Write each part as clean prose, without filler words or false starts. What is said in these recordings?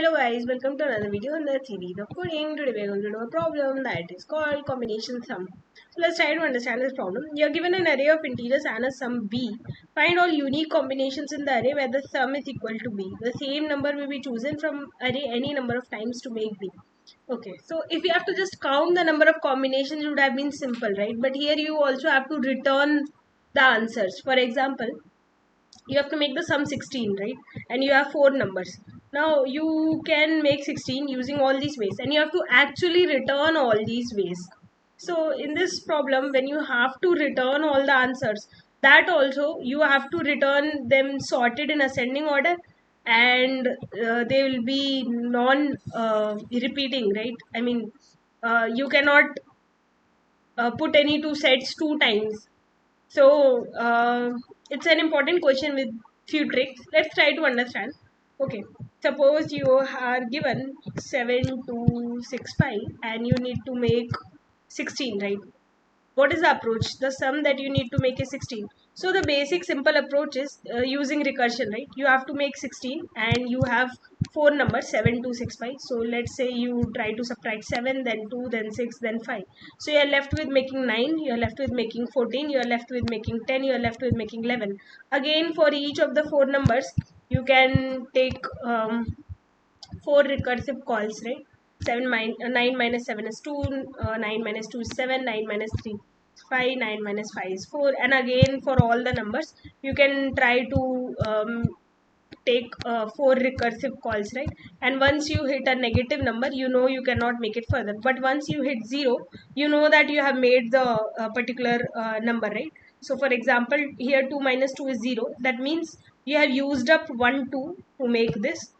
Hello guys, welcome to another video in the series of coding. Today we are going to do a problem that is called combination sum. So let's try to understand this problem. You are given an array of integers and a sum b. Find all unique combinations in the array where the sum is equal to b. The same number will be chosen from array any number of times to make b. Okay, so if you have to just count the number of combinations, it would have been simple, right? But here you also have to return the answers. For example, you have to make the sum 16, right? And you have four numbers. Now you can make 16 using all these ways, and you have to actually return all these ways. So in this problem, when you have to return all the answers, that also you have to return them sorted in ascending order, and they will be non repeating, right? I mean, you cannot put any two sets two times. So it's an important question with few tricks. Let's try to understand. Okay, suppose you are given 7265 and you need to make 16, right? What is the approach? The sum that you need to make is 16. So the basic simple approach is using recursion, right? You have to make 16 and you have four numbers 7, 2, 6, 5. So let's say you try to subtract 7, then 2, then 6, then 5. So you're left with making 9, you're left with making 14, you're left with making 10, you're left with making 11. Again, for each of the four numbers, you can take four recursive calls, right? 9 minus 7 is 2, 9 minus 2 is 7, 9 minus 3 is 5, 9 minus 5 is 4, and again for all the numbers you can try to take four recursive calls, right? And once you hit a negative number, you know you cannot make it further, but once you hit 0, you know that you have made the particular number, right? So for example, here 2 minus 2 is 0. That means you have used up 1 2 to make this,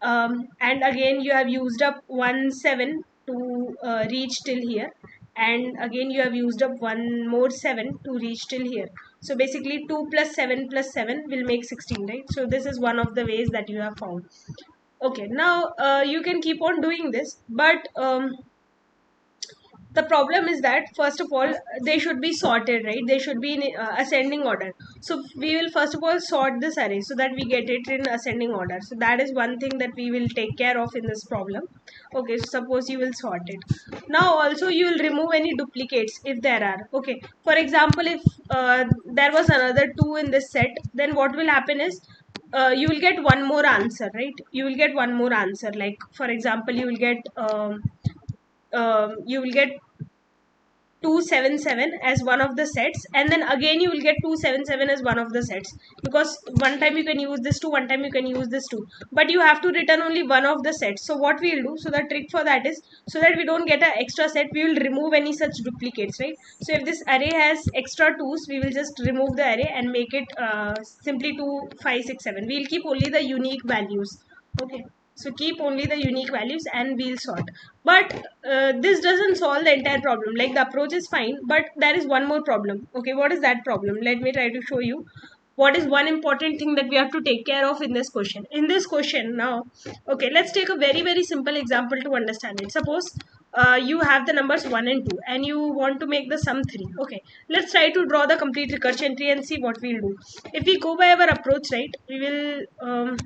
and again you have used up 1 7 to reach till here, and again you have used up one more 7 to reach till here. So basically 2 plus 7 will make 16, right? So this is one of the ways that you have found. Okay, now you can keep on doing this, but the problem is that first of all they should be sorted, right? They should be in ascending order. So we will first of all sort this array so that we get it in ascending order. So that is one thing that we will take care of in this problem. Okay, so suppose you will sort it. Now also you will remove any duplicates if there are. Okay, for example, if there was another 2 in this set, then what will happen is you will get one more answer, right? You will get one more answer, like for example you will get 277 as one of the sets, and then again you will get 277 as one of the sets, because one time you can use this two, one time you can use this two, but you have to return only one of the sets. So what we will do, so the trick for that is, so that we don't get an extra set, we will remove any such duplicates, right? So if this array has extra twos, we will just remove the array and make it simply 2 5 6 7. We will keep only the unique values. Okay, so keep only the unique values and we'll sort. But this doesn't solve the entire problem. Like the approach is fine, but there is one more problem. Okay, what is that problem? Let me try to show you. What is one important thing that we have to take care of in this question? In this question now, okay, let's take a very simple example to understand it. Suppose you have the numbers 1 and 2 and you want to make the sum 3. Okay, let's try to draw the complete recursion tree and see what we'll do. If we go by our approach, right, we will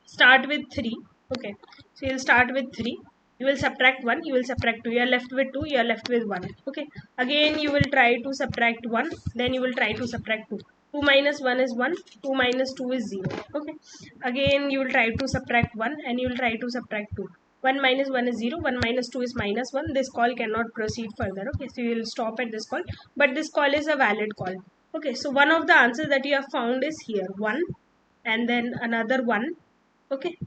start with 3. Okay, so you'll start with 3, you will subtract 1, you will subtract 2, you are left with 2, you are left with 1. Okay, again you will try to subtract 1, then you will try to subtract 2. 2 minus 1 is 1, 2 minus 2 is 0. Okay, again you will try to subtract 1 and you will try to subtract 2. 1 minus 1 is 0, 1 minus 2 is minus 1. This call cannot proceed further. Okay, so you will stop at this call, but this call is a valid call. Okay, so one of the answers that you have found is here 1, and then another 1. Okay,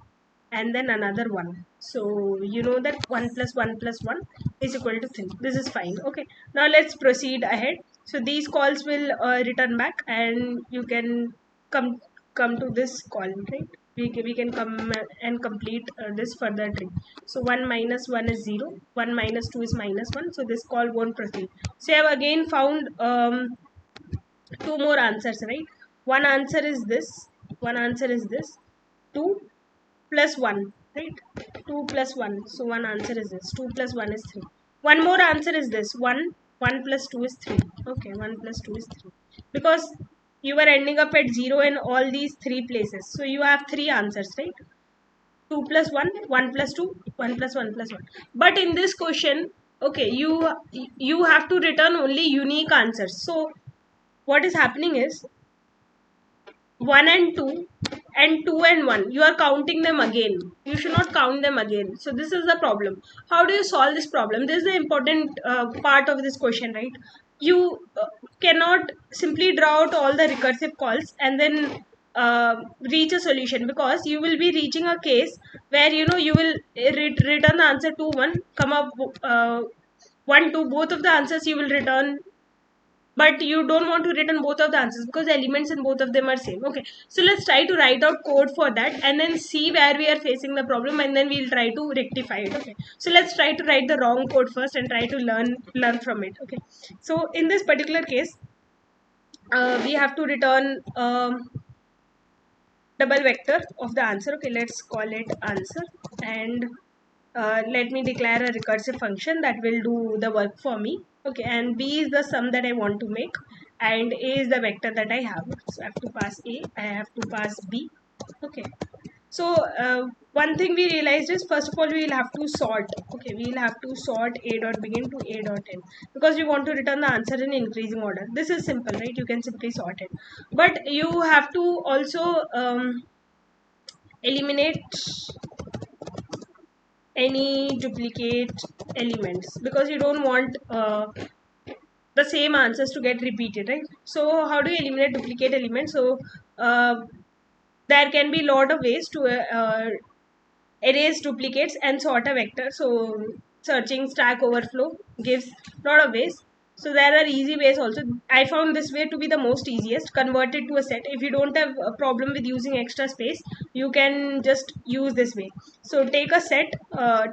and then another 1. So you know that 1 plus 1 plus 1 is equal to 3. This is fine. Okay, now let's proceed ahead. So these calls will return back, and you can come to this call, right? We can come and complete this further tree. So 1 minus 1 is 0, 1 minus 2 is minus 1, so this call won't proceed. So I have again found two more answers, right? One answer is this, 2 plus 1, right? 2 plus 1, so one answer is this, 2 plus 1 is 3. One more answer is this, 1 plus 2 is 3. Okay, 1 plus 2 is 3, because you were ending up at 0 in all these three places, so you have three answers, right? 2 plus 1, 1 plus 2, 1 plus 1 plus 1. But in this question, okay, you have to return only unique answers. So what is happening is 1 and 2 and 2 and 1, you are counting them again. You should not count them again. So this is the problem. How do you solve this problem? This is the important part of this question, right? You cannot simply draw out all the recursive calls and then reach a solution, because you will be reaching a case where you will return the answer 2 1, come up 1 2, both of the answers you will return, but you don't want to return both of the answers because the elements in both of them are same. Okay, so let's try to write out code for that and then see where we are facing the problem, and then we'll try to rectify it. Okay, so let's try to write the wrong code first and try to learn from it. Okay, so in this particular case, we have to return double vector of the answer. Okay, let's call it answer, and let me declare a recursive function that will do the work for me. Okay, and b is the sum that I want to make, and a is the vector that I have. So I have to pass a, I have to pass b. Okay, so one thing we realized is, first of all, we will have to sort. Okay, we will have to sort a dot begin to a dot end, because we want to return the answer in increasing order. This is simple, right? You can simply sort it, but you have to also eliminate any duplicate elements, because you don't want the same answers to get repeated, right? So how do you eliminate duplicate elements? So there can be a lot of ways to erase duplicates and sort a vector. So searching Stack Overflow gives a lot of ways. So there are easy ways also. I found this way to be the most easiest. Convert it to a set. If you don't have a problem with using extra space, you can just use this way. So take a set,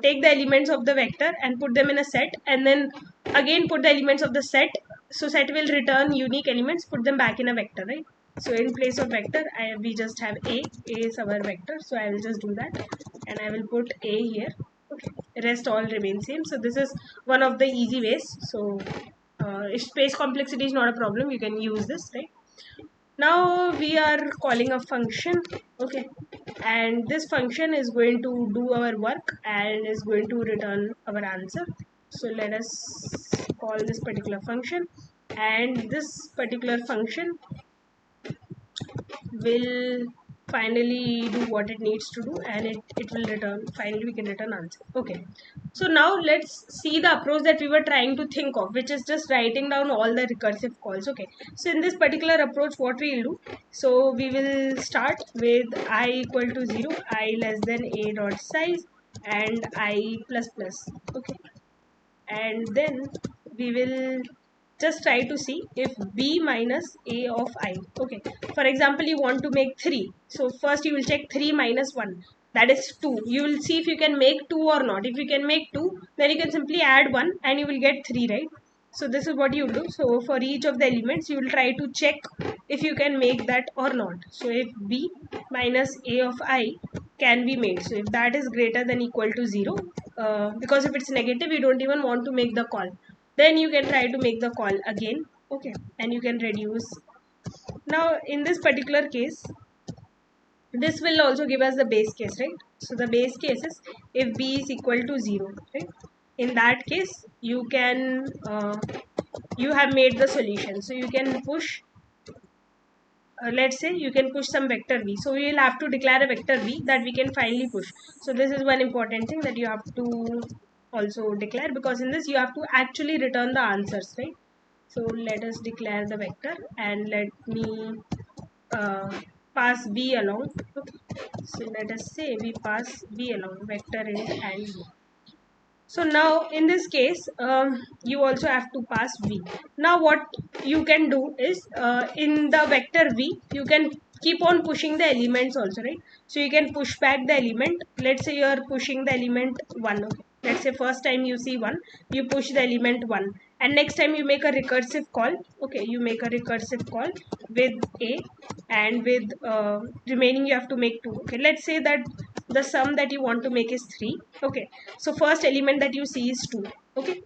take the elements of the vector and put them in a set, and then again put the elements of the set. So set will return unique elements, put them back in a vector, right? So in place of vector, we just have a is our vector. So I will just do that, and I will put a here. Okay, rest all remain same. So this is one of the easy ways. So if space complexity is not a problem, you can use this, right? Now we are calling a function. Okay, and this function is going to do our work and is going to return our answer. So let us call this particular function, and this particular function will finally do what it needs to do, and it will return, finally we can return answer. Okay, so now let's see the approach that we were trying to think of, which is just writing down all the recursive calls. Okay, so in this particular approach, what we will do, so we will start with I equal to 0, I less than a dot size, and I plus plus. Okay, and then we will just try to see if b minus a of I. Okay, for example, you want to make 3, so first you will check 3 minus 1, that is 2. You will see if you can make 2 or not. If you can make 2, then you can simply add 1 and you will get 3, right? So this is what you will do. So for each of the elements, you will try to check if you can make that or not. So if b minus a of I can be made, so if that is greater than equal to 0, because if it's negative, you don't even want to make the call, then you can try to make the call again. Okay, and you can reduce. Now in this particular case, this will also give us the base case, right? So the base case is if b is equal to 0, right? In that case, you can you have made the solution, so you can push let's say you can push some vector v. So we will have to declare a vector v that we can finally push. So this is one important thing that you have to also declare, because in this you have to actually return the answers, right? So let us declare the vector, and let me pass b along. Okay, so let us say we pass b along vector int and v. So now in this case, you also have to pass v. Now what you can do is, in the vector v, you can keep on pushing the elements also, right? So you can push back the element. Let's say you are pushing the element 1. Okay, let's say first time you see 1, you push the element 1, and next time you make a recursive call. Okay, you make a recursive call with a, and with remaining you have to make 2. Okay, let's say that the sum that you want to make is 3. Okay, so first element that you see is 2. Okay,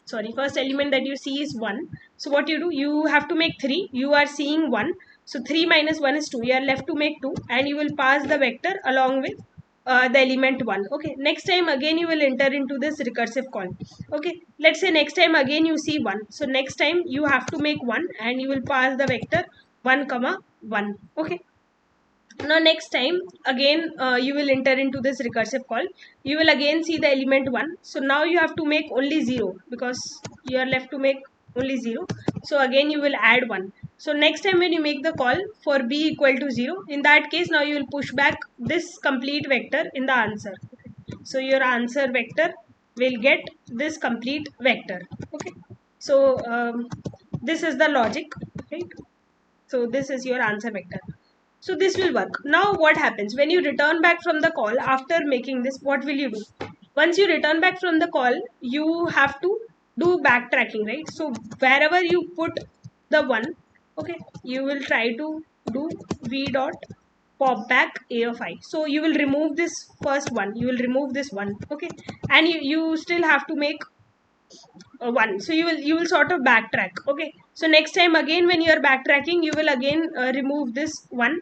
sorry, first element that you see is 1. So what you do, you have to make 3. You are seeing 1, so 3 minus 1 is 2. You are left to make 2, and you will pass the vector along with the element 1. Okay, next time again you will enter into this recursive call. Okay, let's say next time again you see 1, so next time you have to make 1 and you will pass the vector 1 comma 1. Okay, now next time again you will enter into this recursive call, you will again see the element 1, so now you have to make only 0 because you are left to make only 0, so again you will add 1. So next time when you make the call for b equal to 0, in that case now you will push back this complete vector in the answer. So your answer vector will get this complete vector. Okay, so this is the logic, right? So this is your answer vector. So this will work. Now what happens when you return back from the call after making this? What will you do? Once you return back from the call, you have to do backtracking, right? So wherever you put the 1, okay, you will try to do v dot pop back a of I. So you will remove this first one, you will remove this one, okay, and you still have to make 1, so you will sort of backtrack. Okay, so next time again when you are backtracking, you will again remove this 1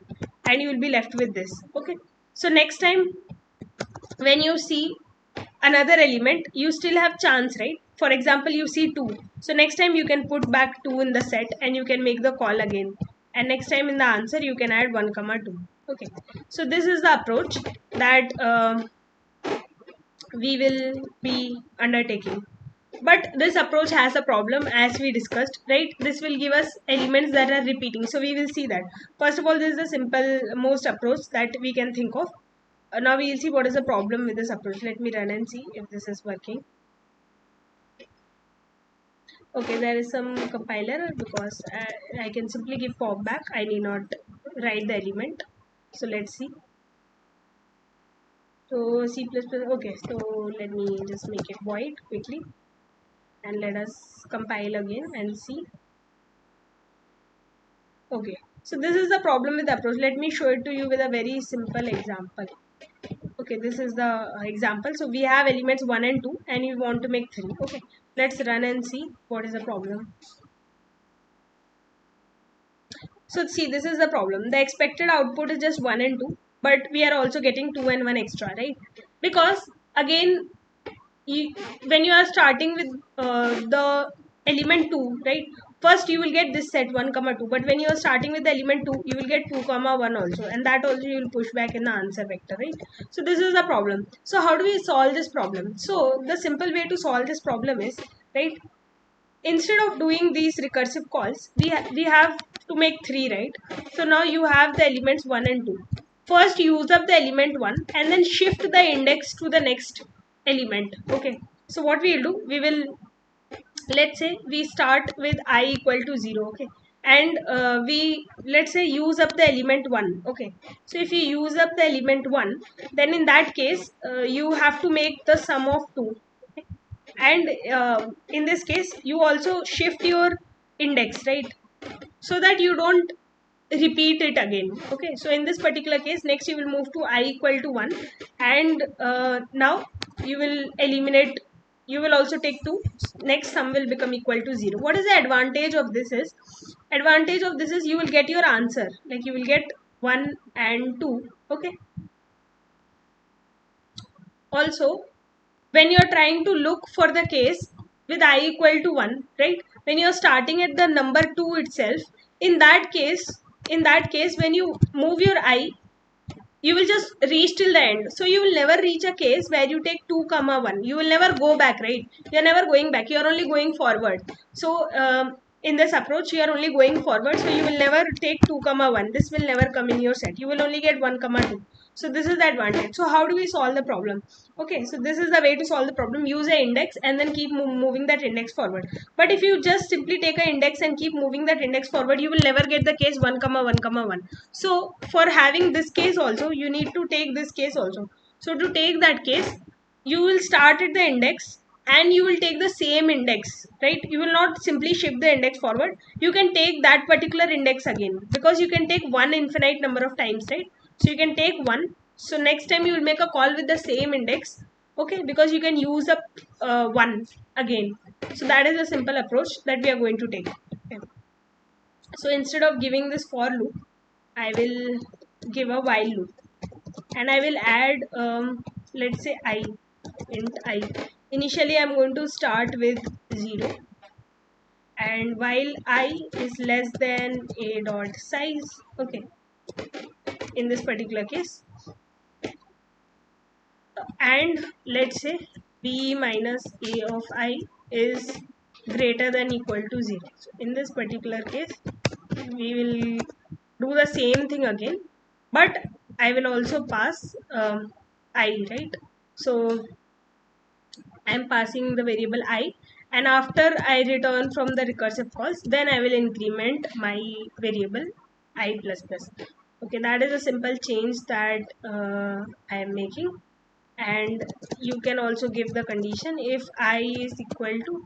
and you will be left with this. Okay, so next time when you see another element, you still have chance, right? For example, you see 2, so next time you can put back 2 in the set and you can make the call again, and next time in the answer you can add 1 comma 2. Okay, so this is the approach that we will be undertaking. But this approach has a problem, as we discussed, right? This will give us elements that are repeating, so we will see that. First of all, this is the simple most approach that we can think of. Now we will see what is the problem with this approach. Let me run and see if this is working. Okay, there is some compiler because I can simply give pop back, I need not write the element. So let's see. So C++, okay, so let me just make it void quickly and let us compile again and see. Okay, so this is the problem with the approach. Let me show it to you with a very simple example. Okay, this is the example. So we have elements 1 and 2 and we want to make 3. Okay, let's run and see what is the problem. So see, this is the problem. The expected output is just 1 and 2, but we are also getting 2 and 1 extra, right? Because again, when you are starting with the element 2, right, first you will get this set 1 comma 2, but when you are starting with the element 2, you will get 2 comma 1 also, and that also you will push back in the answer vector, right? So this is the problem. So how do we solve this problem? So the simple way to solve this problem is, right, instead of doing these recursive calls, we have to make 3, right? So now you have the elements 1 and 2. First use up the element 1 and then shift the index to the next element. Okay, so what we will do, we will, let's say we start with I equal to 0. Okay, and we, let's say, use up the element 1. Okay, so if you use up the element 1, then in that case you have to make the sum of 2. Okay? And in this case you also shift your index, right, so that you don't repeat it again. Okay, so in this particular case, next you will move to I equal to 1, and now you will eliminate, you will also take 2, next sum will become equal to 0. What is the advantage of this is, advantage of this is you will get your answer, like you will get 1 and 2. Okay, also when you are trying to look for the case with I equal to 1, right, when you are starting at the number 2 itself, in that case, when you move your I, you will just reach till the end. So you will never reach a case where you take 2 comma 1. You will never go back, right? You are never going back, you are only going forward. So in this approach you are only going forward, so you will never take 2 comma 1. This will never come in your set, you will only get 1 comma 2. So this is the advantage. So how do we solve the problem? Okay, so this is the way to solve the problem. Use an index and then keep moving that index forward. But if you just simply take an index and keep moving that index forward, you will never get the case 1 comma 1 comma 1. So for having this case also, you need to take this case also. So to take that case, you will start at the index and you will take the same index, right? You will not simply shift the index forward. You can take that particular index again, because you can take one infinite number of times, right? So you can take 1. So next time you will make a call with the same index. Okay, because you can use up 1 again. So that is a simple approach that we are going to take. Okay. So instead of giving this for loop, I will give a while loop. and I will add let's say I, int I. Initially I'm going to start with 0, and while I is less than a dot size, okay, in this particular case, and let's say b minus a of I is greater than equal to 0. So in this particular case we will do the same thing again, but I will also pass I, right? So I'm passing the variable I, and after I return from the recursive calls, then I will increment my variable I plus plus. Okay, that is a simple change that I am making. And you can also give the condition if I is equal to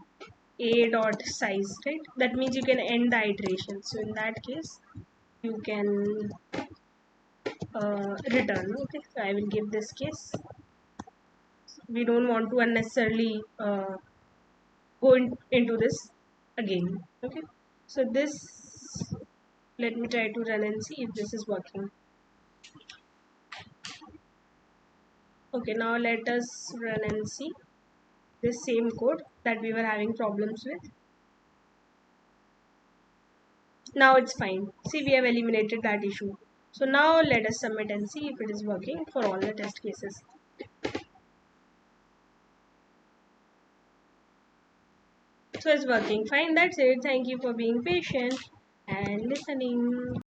a dot size, right? That means you can end the iteration. So in that case you can return. Okay, so I will give this case. We don't want to unnecessarily go into this again. Okay, so this, let me try to run and see if this is working. Okay, now let us run and see this same code that we were having problems with. Now it's fine. See, we have eliminated that issue. So now let us submit and see if it is working for all the test cases. So it's working fine. That's it. Thank you for being patient and listening.